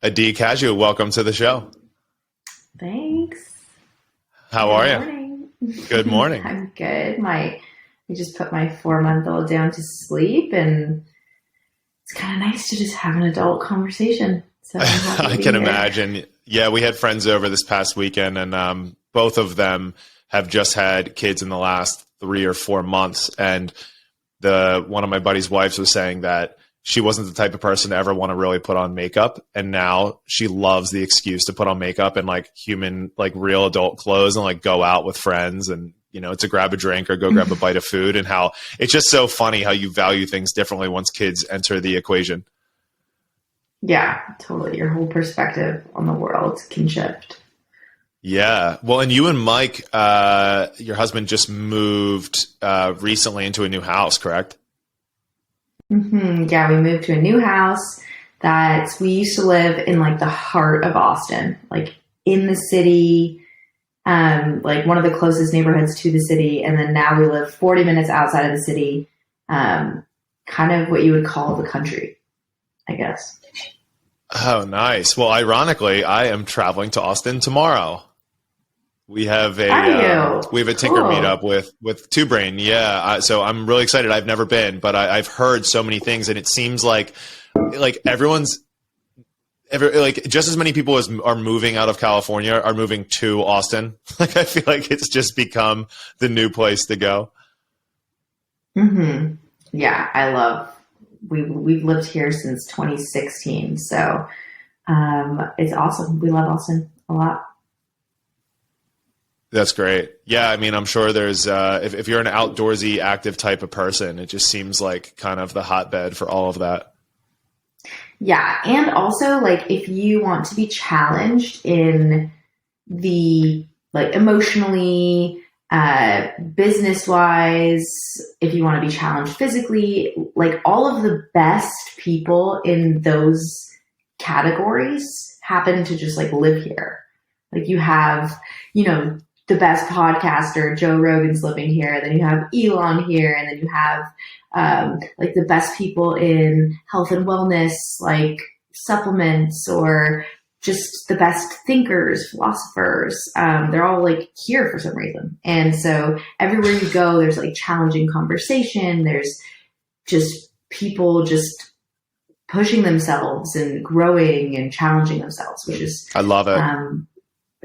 Adee, Cazayoux, welcome to the show. Thanks. How Good are you? morning. Good morning. I'm good. We just put my 4-month-old down to sleep, and it's kind of nice to just have an adult conversation. So I'm happy to I be can here. imagine. Yeah, we had friends over this past weekend, and both of them have just had kids in the last 3 or 4 months. And one of my buddy's wives was saying that she wasn't the type of person to ever want to really put on makeup, and now she loves the excuse to put on makeup and real adult clothes and like go out with friends and to grab a drink or go grab a bite of food. And how it's just so funny how you value things differently once kids enter the equation. Yeah, totally. Your whole perspective on the world can shift. Yeah. Well, and you and Mike, your husband, just moved recently into a new house, correct? Yeah, we moved to a new house that we used to live in like the heart of Austin, like in the city, like one of the closest neighborhoods to the city. And then now we live 40 minutes outside of the city, kind of what you would call the country, I guess. Oh, nice. Well, ironically, I am traveling to Austin tomorrow. We have a Tinker meetup with Two Brain. Yeah. So I'm really excited. I've never been, but I've heard so many things, and it seems like just as many people as are moving out of California are moving to Austin. Like, I feel like it's just become the new place to go. Yeah. We've lived here since 2016. So, it's awesome. We love Austin a lot. That's great. Yeah, I mean, I'm sure there's if you're an outdoorsy, active type of person, it just seems like kind of the hotbed for all of that. Yeah, and also like if you want to be challenged in the emotionally, business wise, if you want to be challenged physically, like all of the best people in those categories happen to just like live here. Like you have, the best podcaster, Joe Rogan's living here. Then you have Elon here. And then you have the best people in health and wellness, like supplements, or just the best thinkers, philosophers. They're all like here for some reason. And so everywhere you go, there's like challenging conversation. There's just people just pushing themselves and growing and challenging themselves, which is, I love it.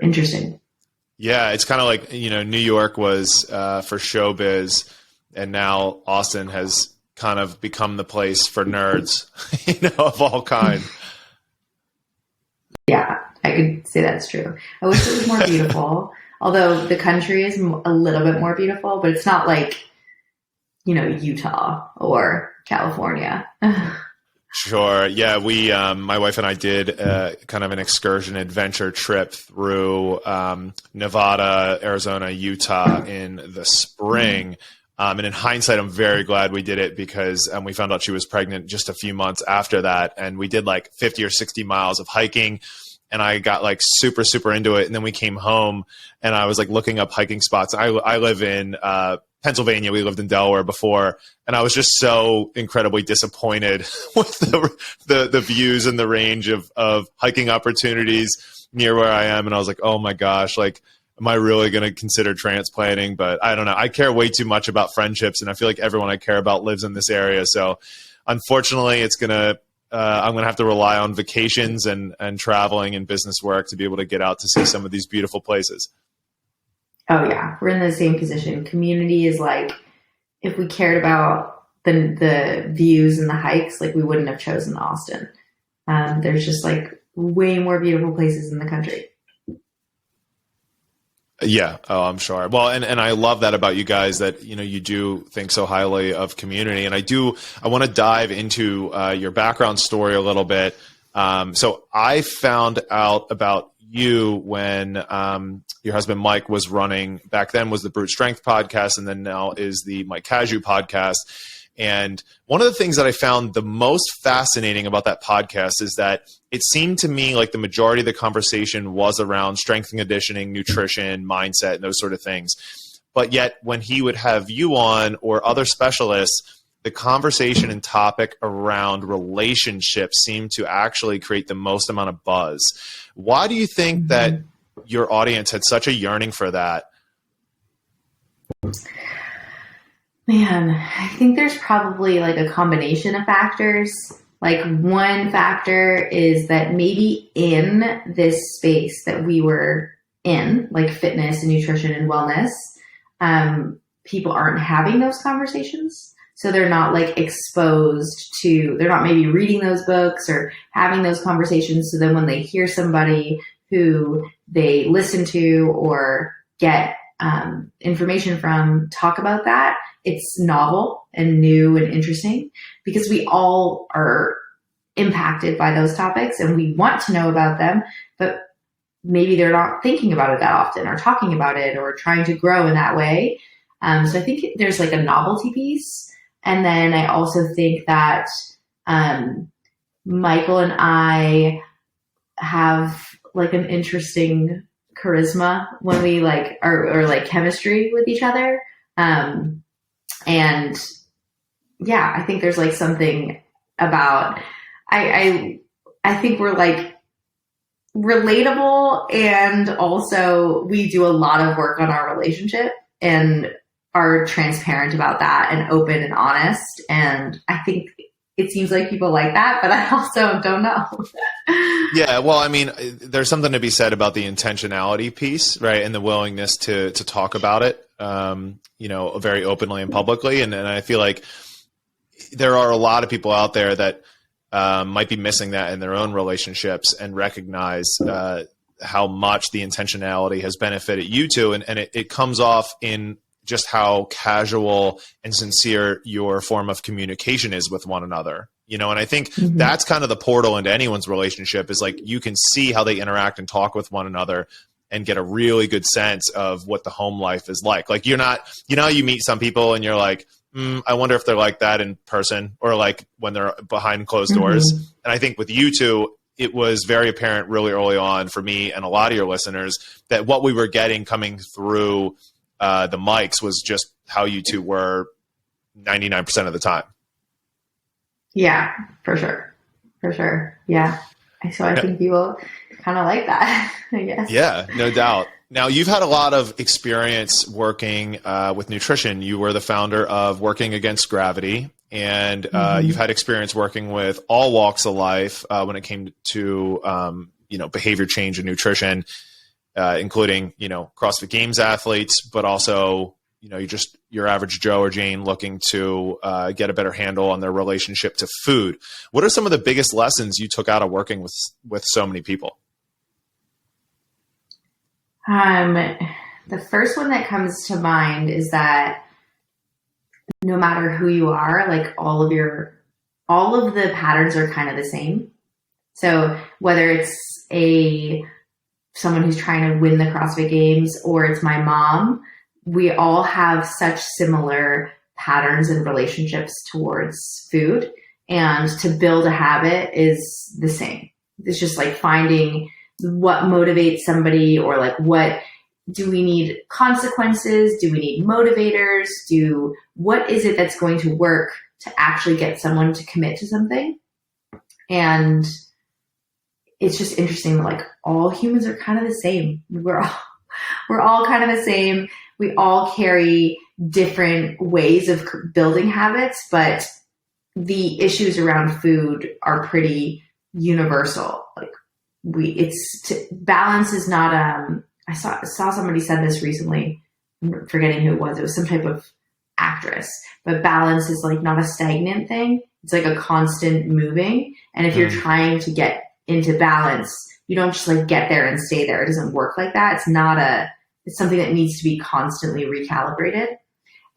Interesting. Yeah, it's kind of like, New York was for showbiz, and now Austin has kind of become the place for nerds, of all kinds. Yeah, I could say that's true. I wish it was more beautiful, although the country is a little bit more beautiful, but it's not like, Utah or California. Sure. Yeah, we, my wife and I did kind of an excursion adventure trip through Nevada, Arizona, Utah in the spring. And in hindsight, I'm very glad we did it because we found out she was pregnant just a few months after that. And we did like 50 or 60 miles of hiking, and I got like super, super into it. And then we came home and I was like looking up hiking spots. I live in Pennsylvania. We lived in Delaware before, and I was just so incredibly disappointed with the views and the range of hiking opportunities near where I am. And I was like, oh my gosh, like, am I really going to consider transplanting? But I don't know. I care way too much about friendships, and I feel like everyone I care about lives in this area. So unfortunately, I'm going to have to rely on vacations and traveling and business work to be able to get out to see some of these beautiful places. Oh yeah, we're in the same position. Community is like, if we cared about the views and the hikes, like we wouldn't have chosen Austin. There's just like way more beautiful places in the country. Yeah. Oh, I'm sure. Well, and I love that about you guys, that, you do think so highly of community. And I want to dive into your background story a little bit. So I found out about you when your husband Mike was running, back then was the Brute Strength podcast, and then now is the Mike Cazayoux podcast. And one of the things that I found the most fascinating about that podcast is that it seemed to me like the majority of the conversation was around strength and conditioning, nutrition, mindset, and those sort of things. But yet when he would have you on or other specialists, the conversation and topic around relationships seem to actually create the most amount of buzz. Why do you think that your audience had such a yearning for that? Man, I think there's probably like a combination of factors. Like one factor is that maybe in this space that we were in, like fitness and nutrition and wellness, people aren't having those conversations. So they're not like exposed to, they're not maybe reading those books or having those conversations. So then when they hear somebody who they listen to or get information from talk about that, it's novel and new and interesting because we all are impacted by those topics and we want to know about them, but maybe they're not thinking about it that often or talking about it or trying to grow in that way. So I think there's like a novelty piece. And then I also think that Michael and I have like an interesting charisma when we like or like chemistry with each other. And yeah, I think there's like something about, I think we're like relatable, and also we do a lot of work on our relationship and are transparent about that and open and honest. And I think it seems like people like that, but I also don't know. Yeah. Well, I mean, there's something to be said about the intentionality piece, right? And the willingness to talk about it, very openly and publicly. And I feel like there are a lot of people out there that might be missing that in their own relationships and recognize how much the intentionality has benefited you two. And it comes off in just how casual and sincere your form of communication is with one another, and I think that's kind of the portal into anyone's relationship is like, you can see how they interact and talk with one another and get a really good sense of what the home life is like. Like you're not, you meet some people and you're like, I wonder if they're like that in person or like when they're behind closed doors. And I think with you two, it was very apparent really early on for me and a lot of your listeners that what we were getting coming through the mics was just how you two were 99% of the time. Yeah, for sure. For sure. Yeah. So I think people kind of like that, I guess. Yeah, no doubt. Now, you've had a lot of experience working with nutrition. You were the founder of Working Against Gravity, and you've had experience working with all walks of life when it came to behavior change and nutrition, including CrossFit Games athletes, but also your average Joe or Jane looking to get a better handle on their relationship to food. What are some of the biggest lessons you took out of working with so many people? The first one that comes to mind is that no matter who you are, like all of the patterns are kind of the same. So whether it's someone who's trying to win the CrossFit Games or it's my mom, we all have such similar patterns and relationships towards food, and to build a habit is the same. It's just like finding what motivates somebody, or like what do we need consequences? Do we need motivators? What is it that's going to work to actually get someone to commit to something? And it's just interesting that like all humans are kind of the same. We're all kind of the same. We all carry different ways of building habits, but the issues around food are pretty universal. Like balance is not, I saw somebody said this recently, I'm forgetting who it was some type of actress, but balance is like not a stagnant thing. It's like a constant moving. And if you're trying to get into balance, you don't just like get there and stay there. It doesn't work like that. It's something that needs to be constantly recalibrated.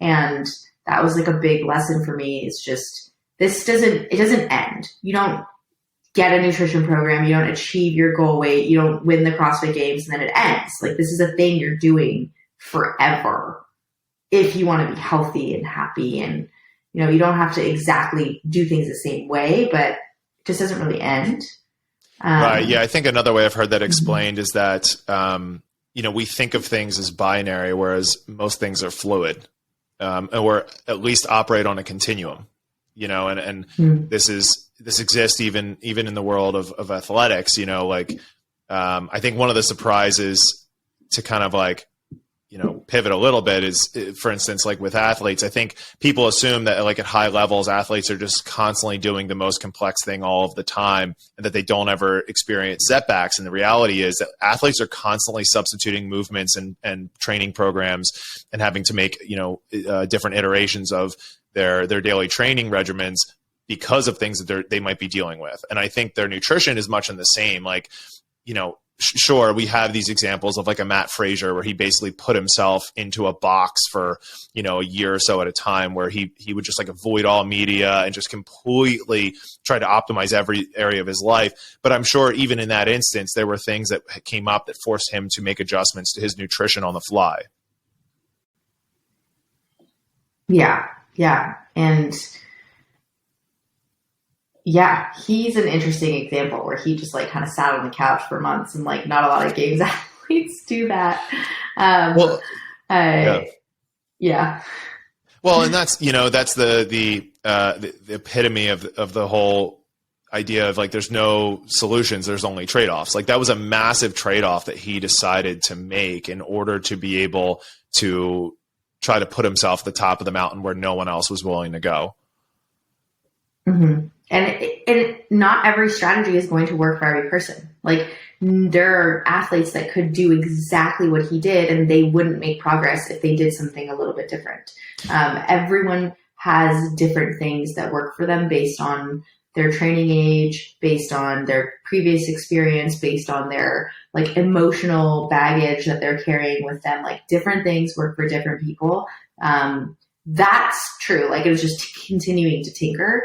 And that was like a big lesson for me. It's just, it doesn't end. You don't get a nutrition program. You don't achieve your goal weight. You don't win the CrossFit Games and then it ends. Like this is a thing you're doing forever if you want to be healthy and happy. And, you don't have to exactly do things the same way, but it just doesn't really end. Right. Yeah. I think another way I've heard that explained is that, we think of things as binary, whereas most things are fluid, or at least operate on a continuum. and this exists even in the world of athletics, I think one of the surprises to kind of like, pivot a little bit is, for instance, like with athletes, I think people assume that like at high levels, athletes are just constantly doing the most complex thing all of the time and that they don't ever experience setbacks. And the reality is that athletes are constantly substituting movements and training programs and having to make, different iterations of their daily training regimens because of things that they might be dealing with. And I think their nutrition is much in the same, like, sure, we have these examples of like a Matt Frazier where he basically put himself into a box for, a year or so at a time, where he would just like avoid all media and just completely try to optimize every area of his life. But I'm sure even in that instance, there were things that came up that forced him to make adjustments to his nutrition on the fly. Yeah. Yeah. And yeah, he's an interesting example where he just like kind of sat on the couch for months, and like not a lot of games athletes do that. Yeah. Well, and that's the epitome of the whole idea of like there's no solutions, there's only trade-offs. Like that was a massive trade-off that he decided to make in order to be able to try to put himself at the top of the mountain where no one else was willing to go. Mm-hmm. And not every strategy is going to work for every person. Like there are athletes that could do exactly what he did and they wouldn't make progress if they did something a little bit different. Everyone has different things that work for them based on their training age, based on their previous experience, based on their like emotional baggage that they're carrying with them. Like different things work for different people. That's true. Like it was just continuing to tinker.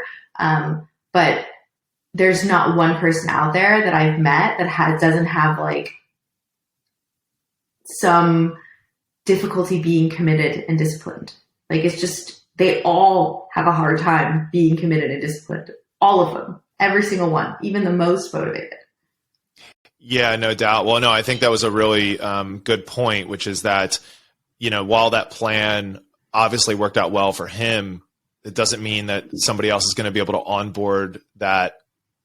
But there's not one person out there that I've met that doesn't have like some difficulty being committed and disciplined. Like it's just, they all have a hard time being committed and disciplined. All of them, every single one, even the most motivated. Yeah, no doubt. Well, no, I think that was a really good point, which is that, while that plan obviously worked out well for him, it doesn't mean that somebody else is going to be able to onboard that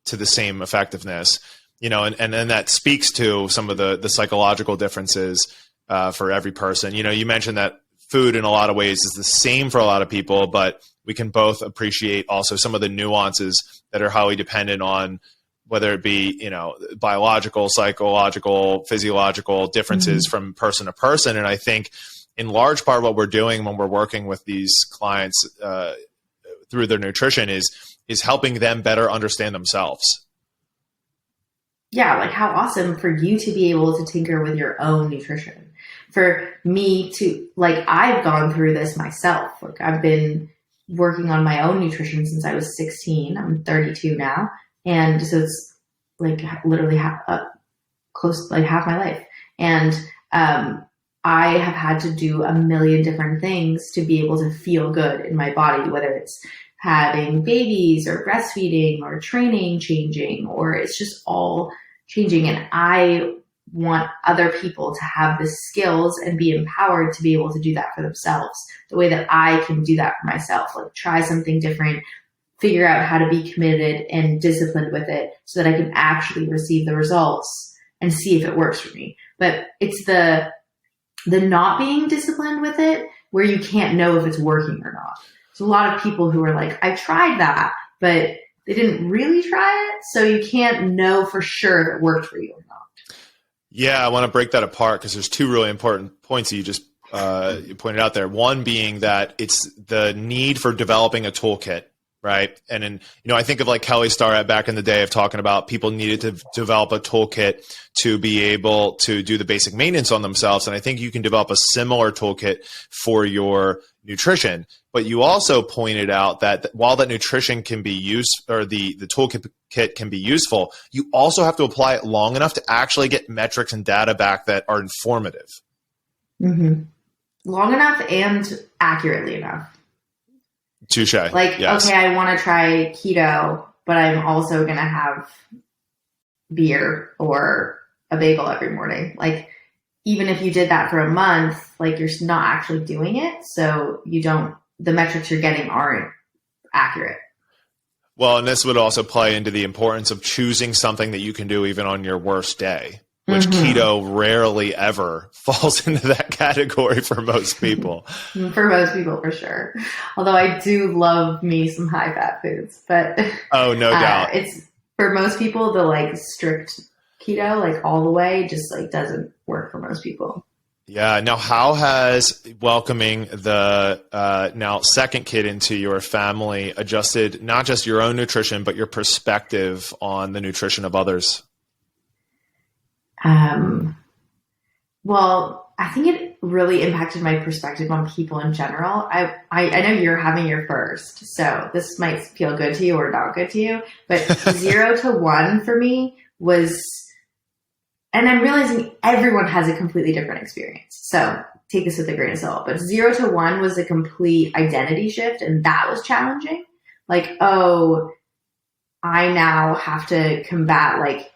to the same effectiveness, and that speaks to some of the psychological differences for every person. You mentioned that food in a lot of ways is the same for a lot of people, but we can both appreciate also some of the nuances that are highly dependent on whether it be, biological, psychological, physiological differences from person to person. And I think in large part what we're doing when we're working with these clients through their nutrition is helping them better understand themselves. Yeah, like how awesome for you to be able to tinker with your own nutrition. For me to, like, I've gone through this myself. Like I've been working on my own nutrition since I was 16. I'm 32 now. And so it's like literally close, like half my life. And I have had to do a million different things to be able to feel good in my body, whether it's having babies or breastfeeding or training changing, or it's just all changing. And I want other people to have the skills and be empowered to be able to do that for themselves the way that I can do that for myself. Like try something different, figure out how to be committed and disciplined with it so that I can actually receive the results and see if it works for me. But it's the not being disciplined with it where you can't know if it's working or not. There's a lot of people who are like, I tried that, but they didn't really try it. So you can't know for sure if it worked for you or not. Yeah, I want to break that apart because there's two really important points that you just you pointed out there. One being that it's the need for developing a toolkit, right? And then, I think of like Kelly Starrett back in the day of talking about people needed to develop a toolkit to be able to do the basic maintenance on themselves. And I think you can develop a similar toolkit for your nutrition. But you also pointed out that while that nutrition can be used, or the toolkit can be useful, you also have to apply it long enough to actually get metrics and data back that are informative. Mm-hmm. Long enough and accurately enough. Touche. Like, yes. Okay, I want to try keto, but I'm also going to have beer or a bagel every morning. Like, even if you did that for a month, like you're not actually doing it. So the metrics you're getting aren't accurate. Well, and this would also play into the importance of choosing something that you can do even on your worst day, which keto rarely ever falls into that category for most people. For most people, for sure. Although I do love me some high fat foods, but oh, no doubt. It's for most people, the like strict keto, like all the way, just like doesn't work for most people. Yeah. Now, how has welcoming the now second kid into your family adjusted not just your own nutrition, but your perspective on the nutrition of others? Well, I think it really impacted my perspective on people in general. I know you're having your first, so this might feel good to you or not good to you, but 0 to 1 for me was, and I'm realizing everyone has a completely different experience. So take this with a grain of salt, but 0 to 1 was a complete identity shift. And that was challenging. Like, oh, I now have to combat, like,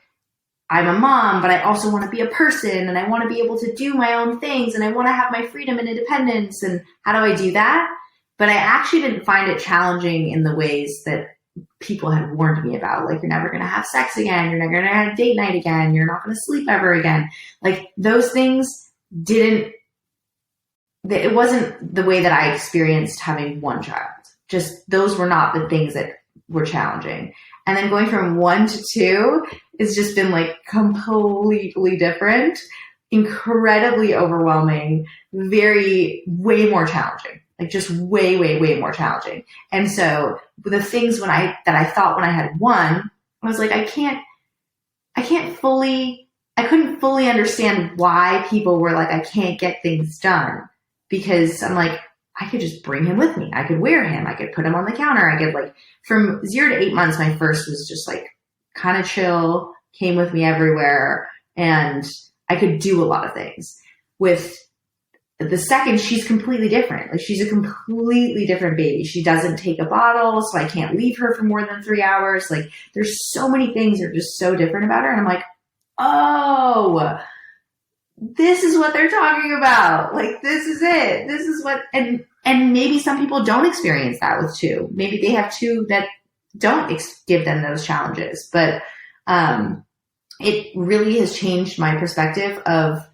I'm a mom, but I also want to be a person and I want to be able to do my own things and I want to have my freedom and independence. And how do I do that? But I actually didn't find it challenging in the ways that people had warned me about. Like, you're never going to have sex again. You're never going to have date night again. You're not going to sleep ever again. Like, those things it wasn't the way that I experienced having one child. Just those were not the things that were challenging. And then going from 1 to 2 has just been like completely different, incredibly overwhelming, way more challenging, like just way, way, way more challenging. And so the things that I thought when I had 1, I was like, I couldn't fully understand why people were like, I can't get things done, because I'm like, I could just bring him with me. I could wear him. I could put him on the counter. I could, like, from 0 to 8 months, my first was just like kind of chill, came with me everywhere, and I could do a lot of things. With the second, she's completely different. Like, she's a completely different baby. She doesn't take a bottle, so I can't leave her for more than 3 hours. Like, there's so many things that are just so different about her. And I'm like, oh, this is what they're talking about. Like, this is it. This is what, and maybe some people don't experience that with 2. Maybe they have 2 that don't give them those challenges. But it really has changed my perspective of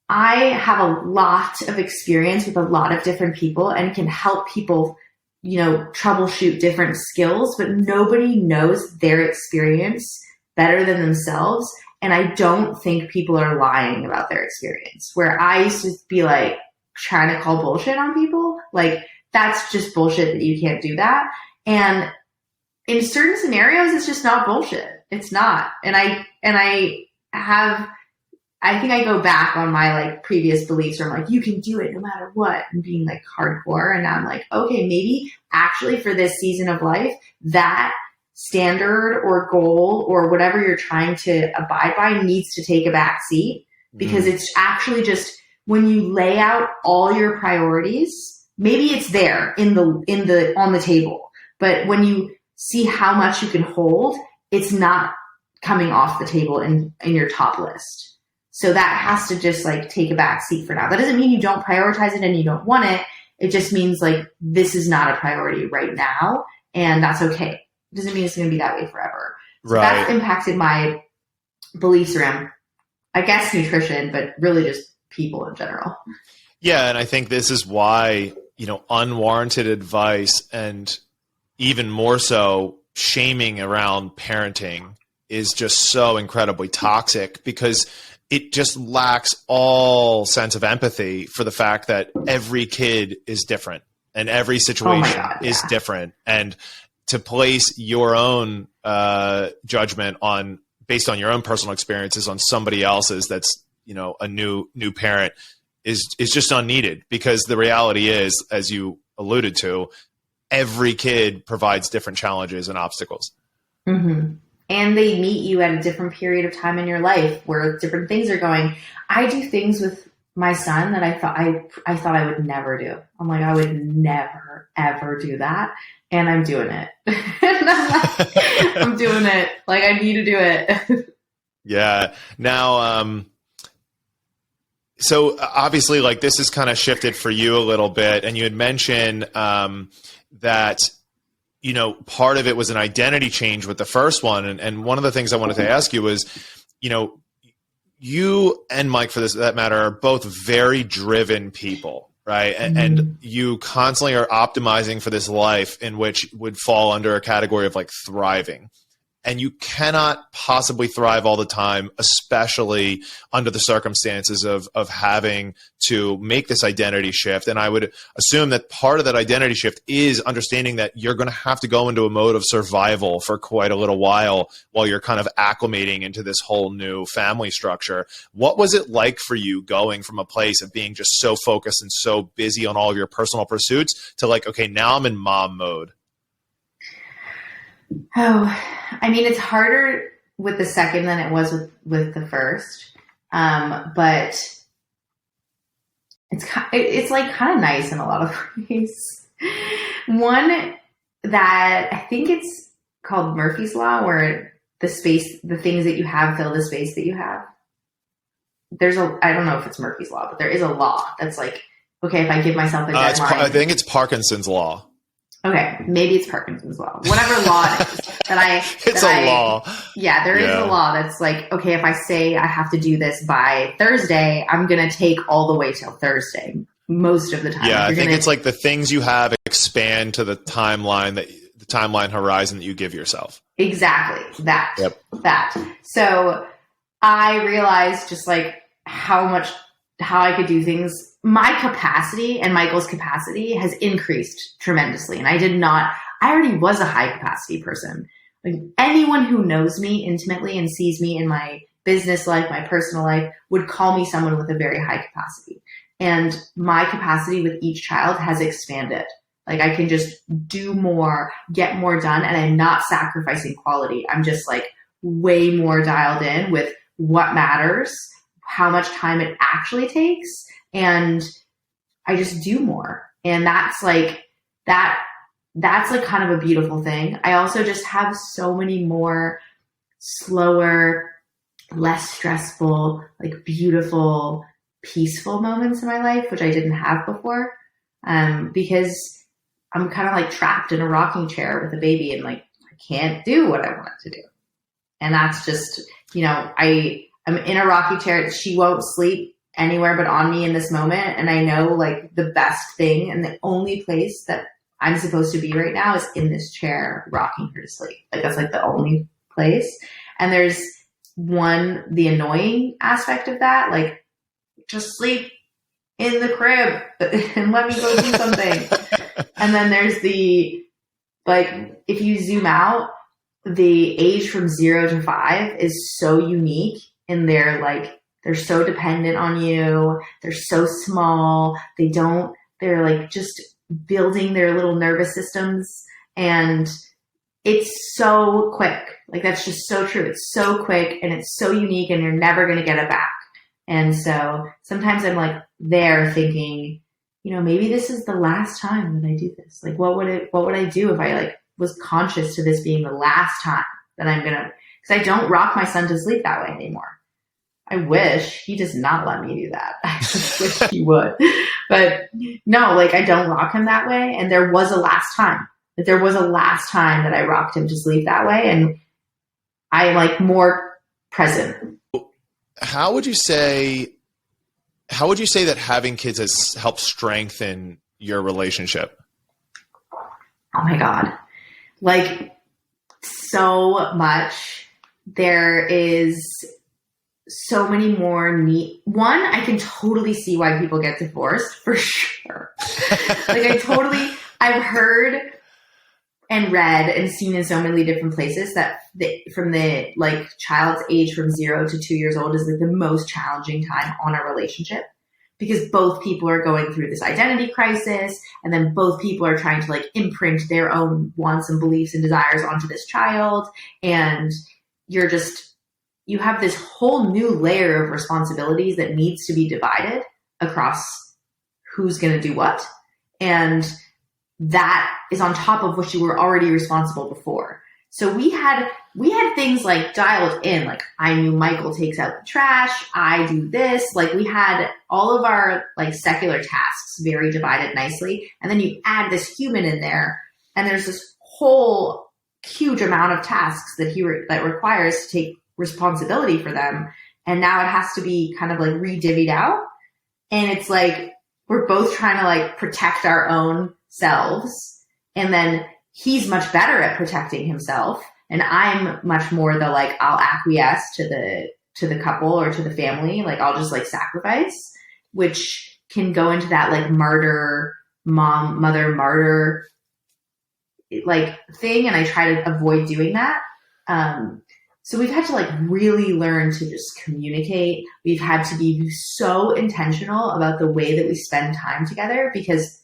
I have a lot of experience with a lot of different people and can help people, troubleshoot different skills, but nobody knows their experience better than themselves. And I don't think people are lying about their experience. Where I used to be like trying to call bullshit on people, like, that's just bullshit that you can't do that. And in certain scenarios, it's just not bullshit. It's not. And I think I go back on my like previous beliefs where I'm like, you can do it no matter what, and being like hardcore. And now I'm like, okay, maybe actually for this season of life, that standard or goal or whatever you're trying to abide by needs to take a back seat, because it's actually just, when you lay out all your priorities, maybe it's there on the table, but when you see how much you can hold, it's not coming off the table in your top list. So that has to just like take a back seat for now. That doesn't mean you don't prioritize it and you don't want it. It just means like, this is not a priority right now, and that's okay. It doesn't mean it's going to be that way forever. So right. That's impacted my beliefs around, I guess, nutrition, but really just people in general. Yeah. And I think this is why, unwarranted advice and even more so shaming around parenting is just so incredibly toxic, because it just lacks all sense of empathy for the fact that every kid is different and every situation is different. And to place your own judgment based on your own personal experiences on somebody else's that's, a new parent is just unneeded, because the reality is, as you alluded to, every kid provides different challenges and obstacles. Mm-hmm. And they meet you at a different period of time in your life where different things are going. I do things with my son that I thought I would never do. I'm like, I would never, ever do that. And I'm doing it. I'm doing it. Like, I need to do it. Yeah. Now, so obviously, like, this has kind of shifted for you a little bit, and you had mentioned that part of it was an identity change with the first one. And one of the things I wanted to ask you was, you and Mike, for that matter, are both very driven people, right? And you constantly are optimizing for this life in which would fall under a category of like thriving. And you cannot possibly thrive all the time, especially under the circumstances of having to make this identity shift. And I would assume that part of that identity shift is understanding that you're going to have to go into a mode of survival for quite a little while you're kind of acclimating into this whole new family structure. What was it like for you going from a place of being just so focused and so busy on all of your personal pursuits to like, okay, now I'm in mom mode? Oh, I mean, it's harder with the second than it was with the first. But it's like kind of nice in a lot of ways. One that I think it's called Murphy's Law, where the things that you have fill the space that you have. I don't know if it's Murphy's Law, but there is a law that's like, okay, if I give myself a deadline. I think it's Parkinson's Law. Okay, maybe it's Parkinson's law. Whatever law it is it's a law. Yeah, there is a law that's like, okay, if I say I have to do this by Thursday, I'm going to take all the way till Thursday most of the time. Yeah, I think it's like the things you have expand to the timeline horizon that you give yourself. Exactly. That. So I realized just like how I could do things. My capacity and Michael's capacity has increased tremendously. And I already was a high capacity person. Like anyone who knows me intimately and sees me in my business life, my personal life, would call me someone with a very high capacity. And my capacity with each child has expanded. Like I can just do more, get more done, and I'm not sacrificing quality. I'm just like way more dialed in with what matters, how much time it actually takes. And I just do more. And that's like kind of a beautiful thing. I also just have so many more slower, less stressful, like beautiful, peaceful moments in my life, which I didn't have before. Because I'm kind of like trapped in a rocking chair with a baby and like, I can't do what I want to do. And that's just, I'm in a rocking chair. She won't sleep anywhere but on me in this moment. And I know like the best thing and the only place that I'm supposed to be right now is in this chair rocking her to sleep. Like that's like the only place. And there's the annoying aspect of that, like just sleep in the crib and let me go do something. And then there's like, if you zoom out, the age from 0 to 5 is so unique in they're so dependent on you. They're so small. They're like just building their little nervous systems. And it's so quick. Like that's just so true. It's so quick and it's so unique and you're never going to get it back. And so sometimes I'm like there thinking, maybe this is the last time that I do this. Like what would I do if I like was conscious to this being the last time that I'm going to, because I don't rock my son to sleep that way anymore. I wish. He does not let me do that. I just wish he would. But no, like I don't rock him that way. And there was a last time. Like, there was a last time that I rocked him to sleep that way. And I like more present. How would you say that having kids has helped strengthen your relationship? Oh my God. Like so much. There is so many more one, I can totally see why people get divorced for sure. Like I've heard and read and seen in so many different places that from the like child's age from 0 to 2 years old is like the most challenging time on a relationship, because both people are going through this identity crisis, and then both people are trying to like imprint their own wants and beliefs and desires onto this child. And you have this whole new layer of responsibilities that needs to be divided across who's going to do what. And that is on top of what you were already responsible before. So we had things like dialed in, like I knew Michael takes out the trash, I do this, like we had all of our like secular tasks very divided nicely. And then you add this human in there and there's this whole huge amount of tasks that that requires to take responsibility for them. And now it has to be kind of like re-divvied out. And it's like, we're both trying to like protect our own selves. And then he's much better at protecting himself. And I'm much more the like, I'll acquiesce to the couple or to the family. Like I'll just like sacrifice, which can go into that like mother martyr like thing. And I try to avoid doing that. So we've had to like really learn to just communicate. We've had to be so intentional about the way that we spend time together, because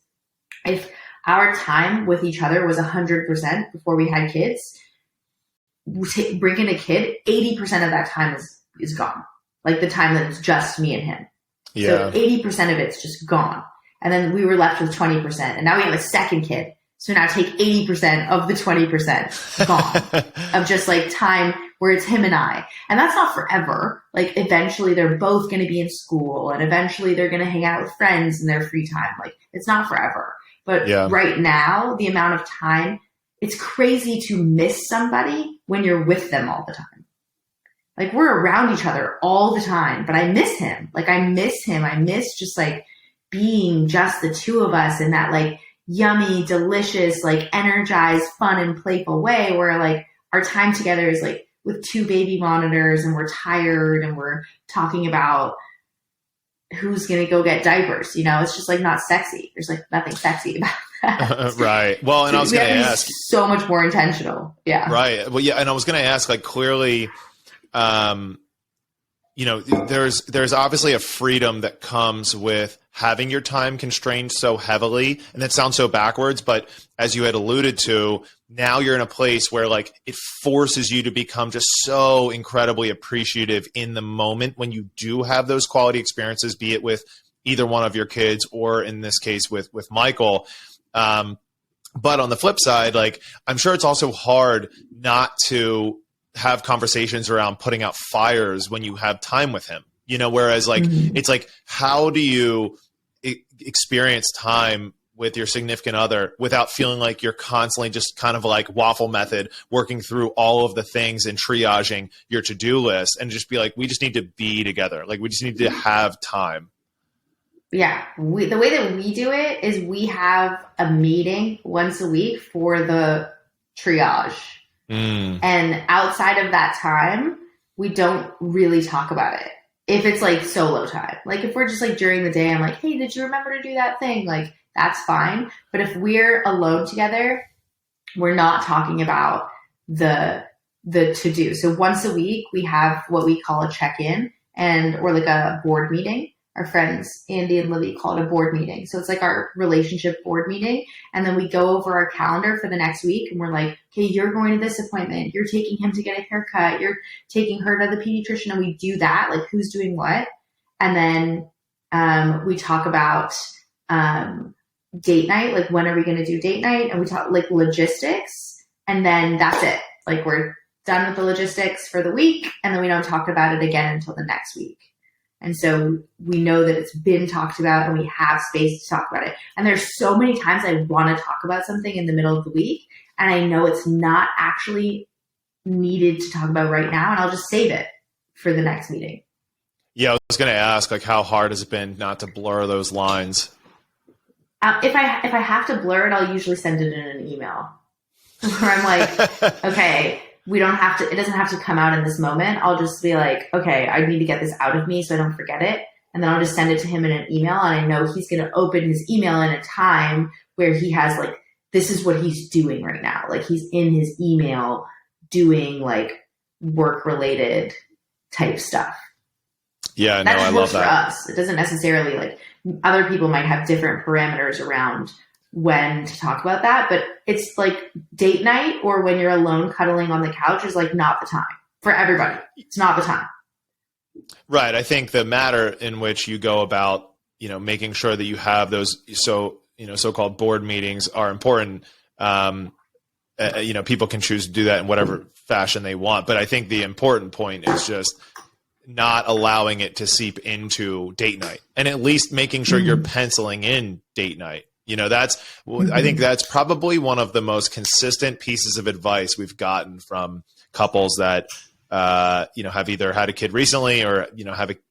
if our time with each other was 100% before we had kids, bringing a kid, 80% of that time is gone. Like the time that it's just me and him. Yeah. So 80% of it's just gone. And then we were left with 20%. And now we have a second kid. So now take 80% of the 20% gone of just like time where it's him and I. And that's not forever. Like eventually they're both going to be in school, and eventually they're going to hang out with friends in their free time. Like it's not forever. But right now, the amount of time, it's crazy to miss somebody when you're with them all the time. Like we're around each other all the time, but I miss him. Like I miss him. I miss just like being just the two of us in that like yummy, delicious, like energized, fun and playful way where like our time together is like with two baby monitors and we're tired and we're talking about who's going to go get diapers. You know, it's just like not sexy. There's like nothing sexy about that. Right. Well, and so I was going to ask, so much more intentional. Yeah. Right. Well, yeah. And I was going to ask, like, clearly, you know, there's obviously a freedom that comes with having your time constrained so heavily. And that sounds so backwards, but as you had alluded to, now you're in a place where like it forces you to become just so incredibly appreciative in the moment when you do have those quality experiences, be it with either one of your kids or in this case with Michael. But on the flip side, like, I'm sure it's also hard not to have conversations around putting out fires when you have time with him, you know, whereas like, it's like, how do you experience time with your significant other without feeling like you're constantly just kind of like waffle method working through all of the things and triaging your to-do list, and just be like, we just need to be together. Like we just need to have time. Yeah. The way that we do it is we have a meeting once a week for the triage. And outside of that time, we don't really talk about it. If it's like solo time, like if we're just like during the day, I'm like, hey, did you remember to do that thing? Like that's fine. But if we're alone together, we're not talking about the to-do. So once a week, we have what we call a check-in or like a board meeting. Our friends, Andy and Livy, call it a board meeting. So it's like our relationship board meeting. And then we go over our calendar for the next week. And we're like, okay, you're going to this appointment. You're taking him to get a haircut. You're taking her to the pediatrician. And we do that, like who's doing what. And then we talk about date night. Like when are we going to do date night? And we talk like logistics. And then that's it. Like we're done with the logistics for the week. And then we don't talk about it again until the next week. And so we know that it's been talked about and we have space to talk about it. And there's so many times I want to talk about something in the middle of the week, and I know it's not actually needed to talk about right now, and I'll just save it for the next meeting. Yeah, I was going to ask, like, how hard has it been not to blur those lines? If I have to blur it, I'll usually send it in an email where I'm like, okay, it doesn't have to come out in this moment. I'll just be like, okay, I need to get this out of me so I don't forget it. And then I'll just send it to him in an email. And I know he's going to open his email in a time where he has like, this is what he's doing right now. Like he's in his email doing like work related type stuff. Yeah, no, I love that. For us. It doesn't necessarily like other people might have different parameters around when to talk about that, but it's like date night or when you're alone cuddling on the couch is like not the time for everybody. It's not the time. Right. I think the matter in which you go about, you know, making sure that you have those, so-called board meetings are important. You know, people can choose to do that in whatever fashion they want, but I think the important point is just not allowing it to seep into date night, and at least making sure you're penciling in date night. I think that's probably one of the most consistent pieces of advice we've gotten from couples that, have either had a kid recently or,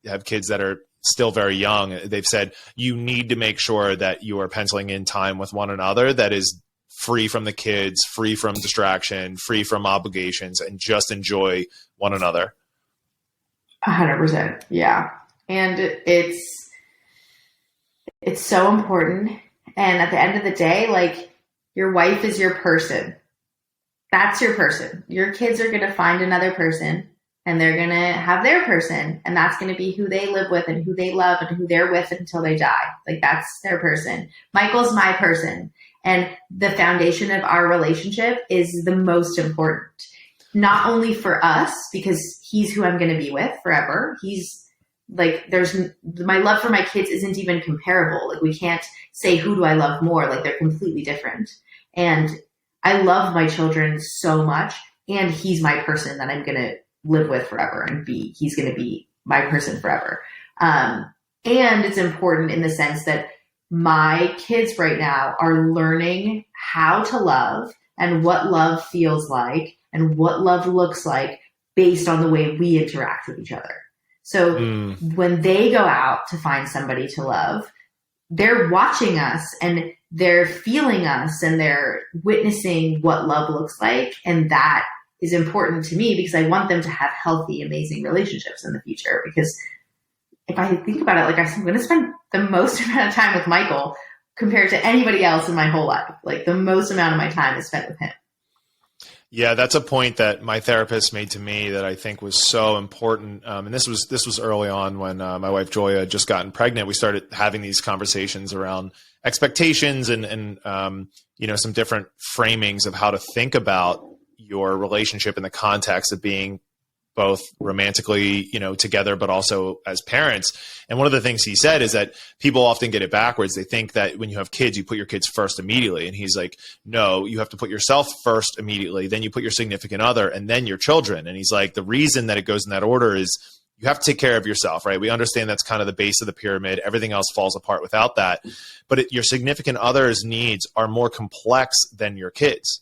have kids that are still very young. They've said, you need to make sure that you are penciling in time with one another that is free from the kids, free from distraction, free from obligations, and just enjoy one another. 100%. Yeah. And it's so important. And at the end of the day, like, your wife is your person. That's your person. Your kids are going to find another person, and they're going to have their person. And that's going to be who they live with and who they love and who they're with until they die. Like, that's their person. Michael's my person. And the foundation of our relationship is the most important. Not only for us, because he's who I'm going to be with forever. He's like, my love for my kids isn't even comparable. Like, we can't say, who do I love more? Like, they're completely different. And I love my children so much, and he's my person that I'm going to live with forever and he's going to be my person forever. And it's important in the sense that my kids right now are learning how to love and what love feels like and what love looks like based on the way we interact with each other. So when they go out to find somebody to love, they're watching us and they're feeling us and they're witnessing what love looks like. And that is important to me because I want them to have healthy, amazing relationships in the future. Because if I think about it, like, I'm going to spend the most amount of time with Michael compared to anybody else in my whole life. Like, the most amount of my time is spent with him. Yeah, that's a point that my therapist made to me that I think was so important. And this was early on when my wife Joya had just gotten pregnant. We started having these conversations around expectations and some different framings of how to think about your relationship in the context of being both romantically, together, but also as parents. And one of the things he said is that people often get it backwards. They think that when you have kids, you put your kids first immediately. And he's like, no, you have to put yourself first immediately. Then you put your significant other and then your children. And he's like, the reason that it goes in that order is you have to take care of yourself, right? We understand that's kind of the base of the pyramid. Everything else falls apart without that. But your significant other's needs are more complex than your kids.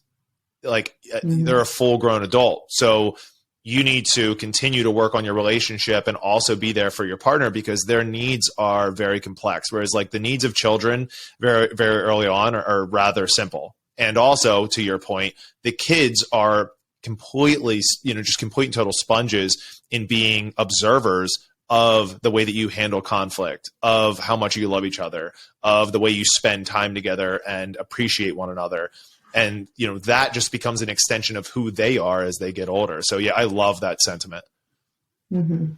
Like, they're a full grown adult. So you need to continue to work on your relationship and also be there for your partner because their needs are very complex. Whereas, like, the needs of children very, very early on are rather simple. And also, to your point, the kids are completely, just complete and total sponges in being observers of the way that you handle conflict, of how much you love each other, of the way you spend time together and appreciate one another. And, that just becomes an extension of who they are as they get older. So, yeah, I love that sentiment. Mm-hmm.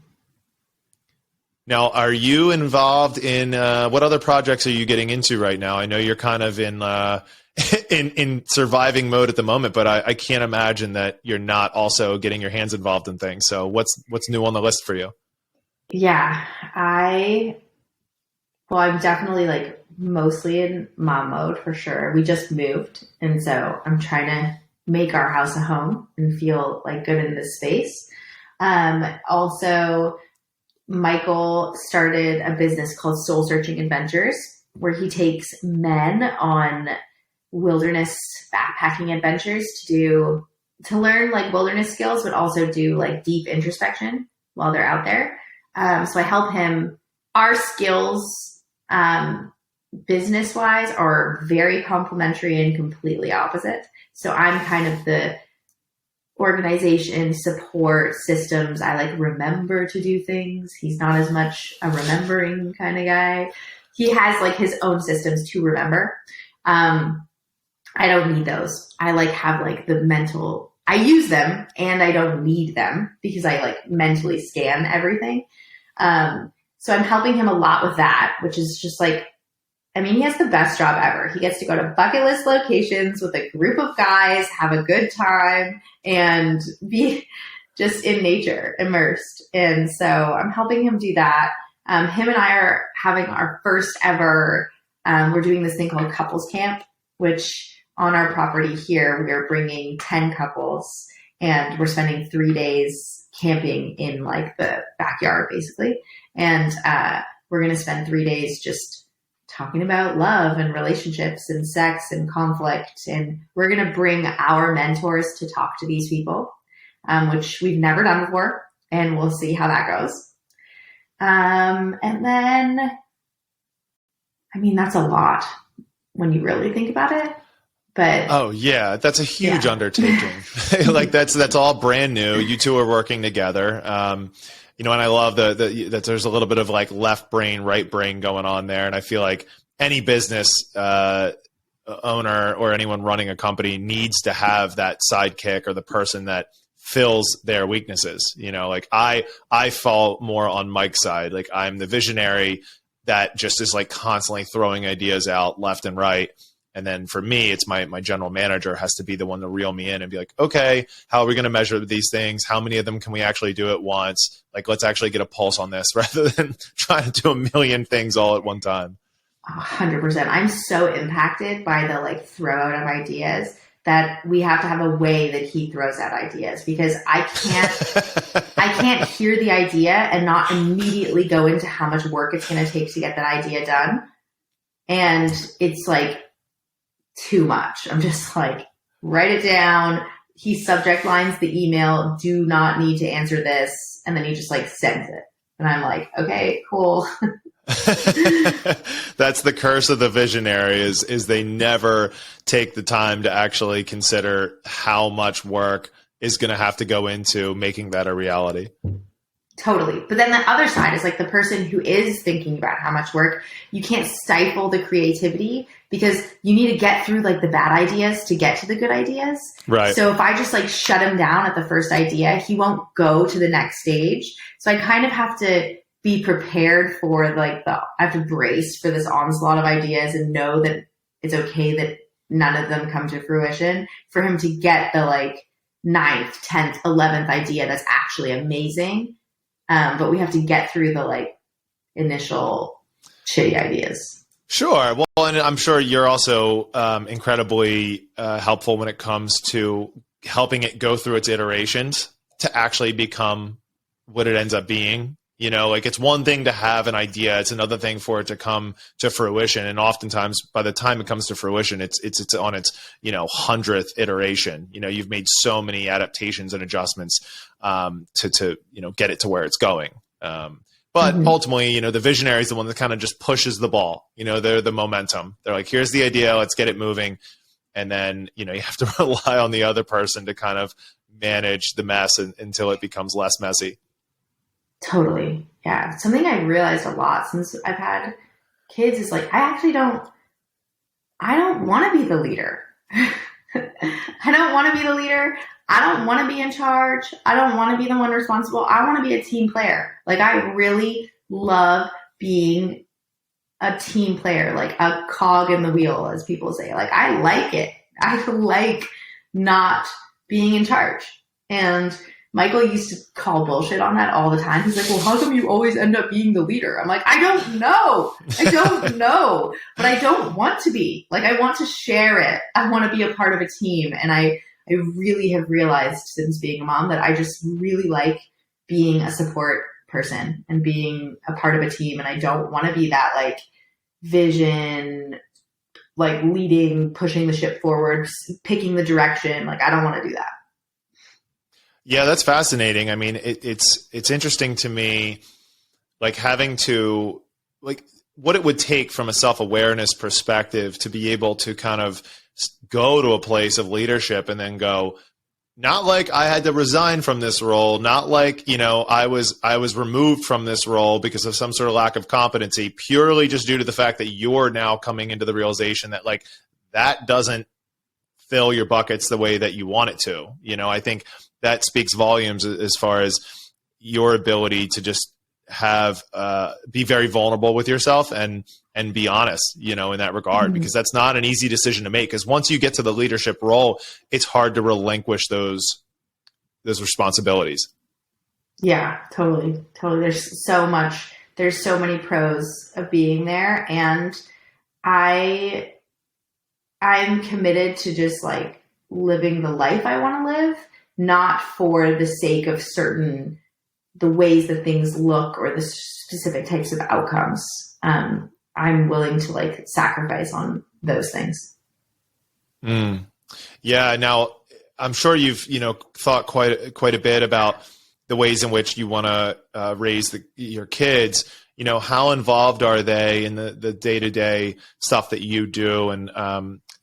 Now, are you involved in what other projects are you getting into right now? I know you're kind of in surviving mode at the moment, but I can't imagine that you're not also getting your hands involved in things. So what's new on the list for you? Yeah, I'm definitely like mostly in mom mode for sure. We just moved. And so I'm trying to make our house a home and feel like good in this space. Also, Michael started a business called Soul Searching Adventures, where he takes men on wilderness backpacking adventures to learn like wilderness skills, but also do like deep introspection while they're out there. So I help him. Our skills, business wise, are very complementary and completely opposite. So I'm kind of the organization, support, systems. I like remember to do things. He's not as much a remembering kind of guy. He has like his own systems to remember. I don't need those. I like have like the mental, I use them and I don't need them because I like mentally scan everything. So I'm helping him a lot with that, which is just like, I mean, he has the best job ever. He gets to go to bucket list locations with a group of guys, have a good time, and be just in nature, immersed. And so I'm helping him do that. Him and I are having our first ever, we're doing this thing called couples camp, which on our property here, we are bringing 10 couples and we're spending 3 days camping in like the backyard basically. And we're going to spend 3 days just talking about love and relationships and sex and conflict. And we're going to bring our mentors to talk to these people, which we've never done before. And we'll see how that goes. And then, I mean, that's a lot when you really think about it. But oh yeah, that's a huge undertaking. Like that's all brand new. You two are working together. And I love that there's a little bit of like left brain, right brain going on there. And I feel like any business owner or anyone running a company needs to have that sidekick or the person that fills their weaknesses. Like I fall more on Mike's side. Like I'm the visionary that just is like constantly throwing ideas out left and right. And then for me, it's my general manager has to be the one to reel me in and be like, okay, how are we going to measure these things? How many of them can we actually do at once? Like, let's actually get a pulse on this rather than trying to do a million things all at one time. 100%. I'm so impacted by the like throw out of ideas that we have to have a way that he throws out ideas, because I can't hear the idea and not immediately go into how much work it's going to take to get that idea done. And it's like, too much. I'm just like, write it down. He subject lines the email, do not need to answer this. And then he just like sends it. And I'm like, okay, cool. That's the curse of the visionary is they never take the time to actually consider how much work is going to have to go into making that a reality. Totally. But then the other side is like the person who is thinking about how much work, you can't stifle the creativity because you need to get through like the bad ideas to get to the good ideas. Right. So if I just like shut him down at the first idea, he won't go to the next stage. So I kind of have to be prepared for like I have to brace for this onslaught of ideas and know that it's okay that none of them come to fruition for him to get the like 9th, 10th, 11th idea that's actually amazing. But we have to get through the like initial shitty ideas. Sure. Well, and I'm sure you're also incredibly helpful when it comes to helping it go through its iterations to actually become what it ends up being. Like it's one thing to have an idea. It's another thing for it to come to fruition. And oftentimes by the time it comes to fruition, it's on its, 100th iteration. You've made so many adaptations and adjustments to get it to where it's going. But ultimately, the visionary is the one that kind of just pushes the ball. They're the momentum. They're like, here's the idea. Let's get it moving. And then, you have to rely on the other person to kind of manage the mess until it becomes less messy. Totally. Yeah. Something I realized a lot since I've had kids is like, I don't want to be the leader. I don't want to be the leader. I don't want to be in charge. I don't want to be the one responsible. I want to be a team player. Like I really love being a team player, like a cog in the wheel, as people say. Like I like it. I like not being in charge. And Michael used to call bullshit on that all the time. He's like, well, how come you always end up being the leader? I'm like, I don't know. But I don't want to be. Like, I want to share it. I want to be a part of a team. And I really have realized since being a mom that I just really like being a support person and being a part of a team. And I don't want to be that like vision, like leading, pushing the ship forward, picking the direction. Like, I don't want to do that. Yeah, that's fascinating. I mean, it's interesting to me, like having to, like what it would take from a self-awareness perspective to be able to kind of go to a place of leadership and then go, not like I had to resign from this role, not like, I was removed from this role because of some sort of lack of competency, purely just due to the fact that you're now coming into the realization that like that doesn't fill your buckets the way that you want it to. I think that speaks volumes as far as your ability to just have be very vulnerable with yourself and be honest, in that regard, because that's not an easy decision to make. Because once you get to the leadership role, it's hard to relinquish those responsibilities. Yeah, totally. There's so many pros of being there, and I'm committed to just like living the life I want to live, not for the sake of the ways that things look or the specific types of outcomes. I'm willing to like sacrifice on those things. Mm. Yeah. Now, I'm sure you've thought quite a bit about the ways in which you want to raise your kids. How involved are they in the day-to-day stuff that you do, and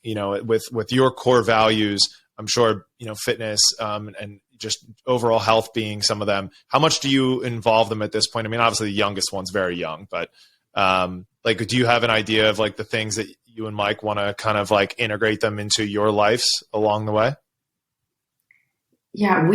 with your core values? I'm sure fitness and just overall health being some of them. How much do you involve them at this point? I mean, obviously the youngest one's very young, but like, do you have an idea of like the things that you and Mike want to kind of like integrate them into your lives along the way? Yeah,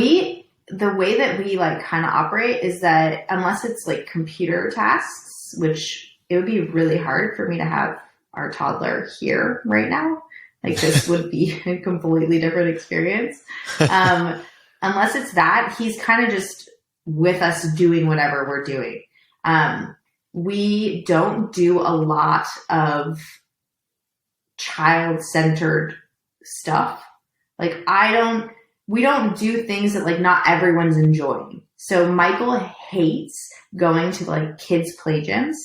the way that we like kind of operate is that unless it's like computer tasks, which it would be really hard for me to have our toddler here right now. Like this would be a completely different experience. Unless it's that, he's kind of just with us doing whatever we're doing. We don't do a lot of child-centered stuff. Like we don't do things that like not everyone's enjoying. So Michael hates going to like kids play gyms,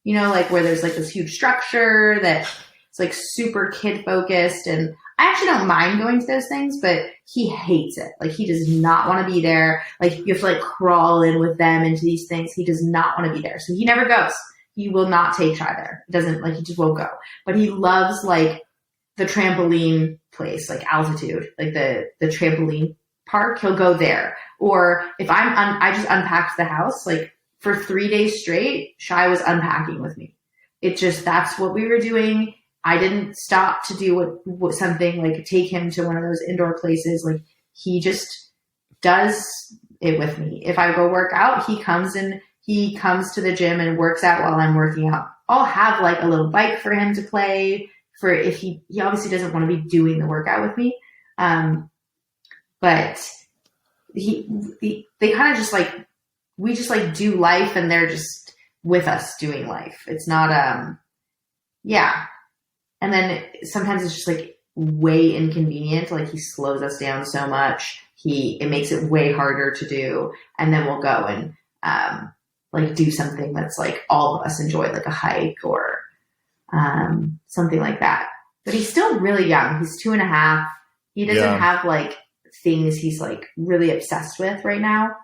like where there's like this huge structure that it's like super kid focused. And I actually don't mind going to those things, but he hates it. Like he does not want to be there. Like you have to like crawl in with them into these things. He does not want to be there. So he never goes. He will not take Shy there. He doesn't like, he just won't go, but he loves like the trampoline place, like Altitude, like the trampoline park. He'll go there. Or if I just unpacked the house, like for 3 days straight, Shy was unpacking with me. It just, that's what we were doing. I didn't stop to do what something like take him to one of those indoor places. Like he just does it with me. If I go work out, he comes to the gym and works out while I'm working out. I'll have like a little bike for him to play for if he obviously doesn't want to be doing the workout with me. But they kind of just like, we just like do life and they're just with us doing life. It's not, yeah. And then sometimes it's just like way inconvenient. Like he slows us down so much. It makes it way harder to do. And then we'll go and, like do something that's like all of us enjoy, like a hike or, something like that. But he's still really young. He's 2.5. He doesn't have like things he's like really obsessed with right now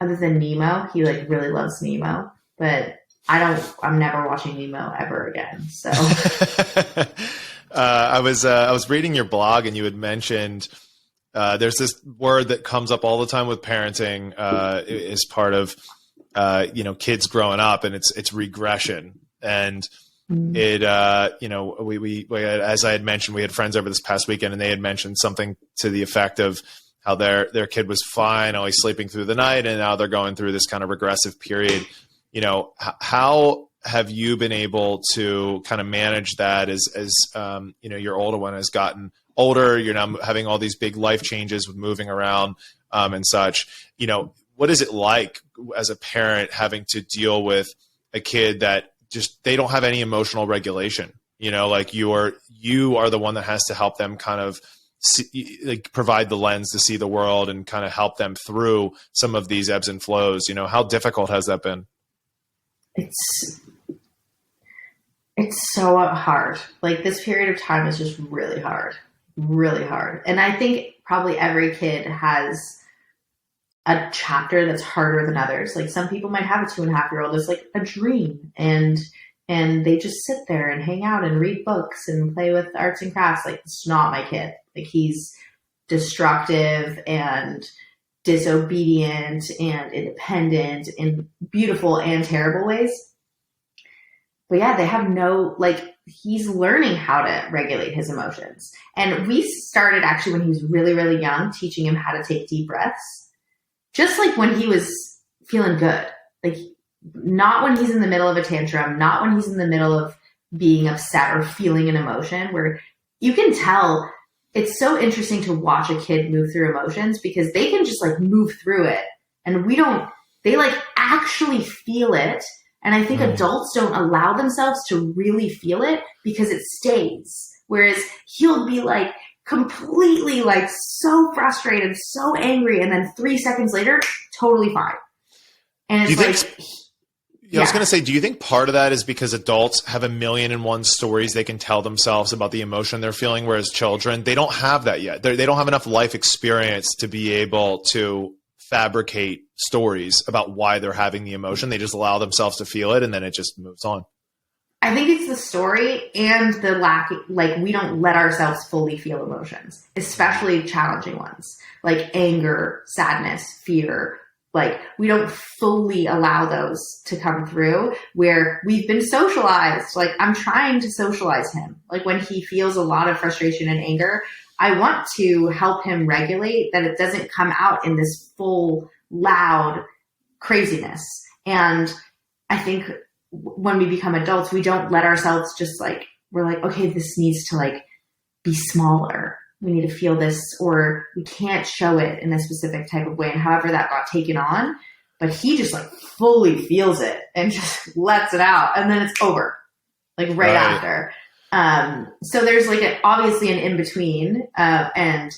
other than Nemo. He like really loves Nemo, but I'm never watching Nemo ever again. So I was reading your blog and you had mentioned there's this word that comes up all the time with parenting as part of kids growing up, and it's regression. And it we as I had mentioned, we had friends over this past weekend and they had mentioned something to the effect of how their kid was fine, always sleeping through the night, and now they're going through this kind of regressive period. How have you been able to kind of manage that as your older one has gotten older? You're now having all these big life changes with moving around and such. What is it like as a parent having to deal with a kid that just, they don't have any emotional regulation? Like you are the one that has to help them kind of like provide the lens to see the world and kind of help them through some of these ebbs and flows. How difficult has that been? It's so hard. Like this period of time is just really hard. And I think probably every kid has a chapter that's harder than others. Like some people might have a 2.5-year-old that's like a dream and they just sit there and hang out and read books and play with arts and crafts. Like it's not my kid. Like he's destructive and disobedient and independent in beautiful and terrible ways. But yeah, they have he's learning how to regulate his emotions. And we started actually when he was really, really young, teaching him how to take deep breaths. Just like when he was feeling good. Like not when he's in the middle of a tantrum, not when he's in the middle of being upset or feeling an emotion, where you can tell. It's so interesting to watch a kid move through emotions because they can just like move through it and they like actually feel it. And I think adults don't allow themselves to really feel it because it stays. Whereas he'll be like completely like so frustrated, so angry. And then 3 seconds later, totally fine. And it's Yeah, I was going to say, do you think part of that is because adults have a million and one stories they can tell themselves about the emotion they're feeling, whereas children, they don't have that yet. They don't have enough life experience to be able to fabricate stories about why they're having the emotion. They just allow themselves to feel it, and then it just moves on. I think it's the story and the lack, like we don't let ourselves fully feel emotions, especially challenging ones like anger, sadness, fear. Like we don't fully allow those to come through where we've been socialized. Like I'm trying to socialize him. Like when he feels a lot of frustration and anger, I want to help him regulate that it doesn't come out in this full, loud craziness. And I think when we become adults, we don't let ourselves just like, we're like, okay, this needs to like be smaller. We need to feel this, or we can't show it in a specific type of way. And however that got taken on, but he just like fully feels it and just lets it out. And then it's over like right after. So there's like obviously an in between, and